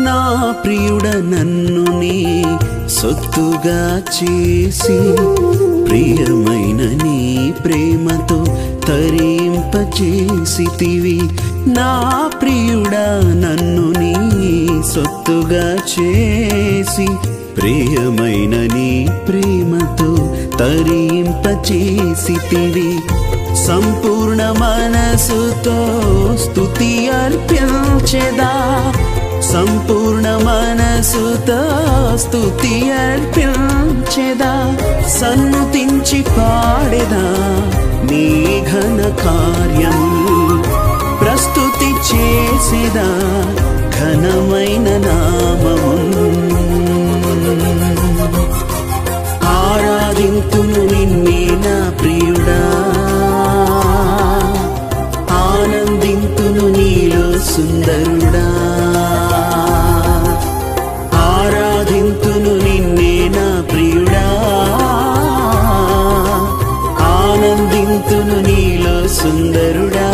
నా ప్రియుడ నన్ను నీ సొత్తుగా చేసి ప్రియమైన నీ ప్రేమతో తరింపచేసితివి. నా ప్రియుడా నన్ను నీ సొత్తుగా చేసి ప్రియమైన నీ ప్రేమతో తరింపచేసితివి. సంపూర్ణ మనసుతో స్తుతి అర్పించెదా, సంపూర్ణ మనసుతో స్తుతి అర్పించెదా, సన్నుతించి పాడెదా నీ ఘన కార్యములు, ప్రస్తుతి చేసేదా ఘనమైన నామమును. ఆరాధింతును నిన్నే నా ప్రియుడా, ఆనందింతును నీలో సుందరుడా. ఆరాధింతును నిన్నే నా ప్రియుడా, ఆనందింతును నీలో సుందరుడా.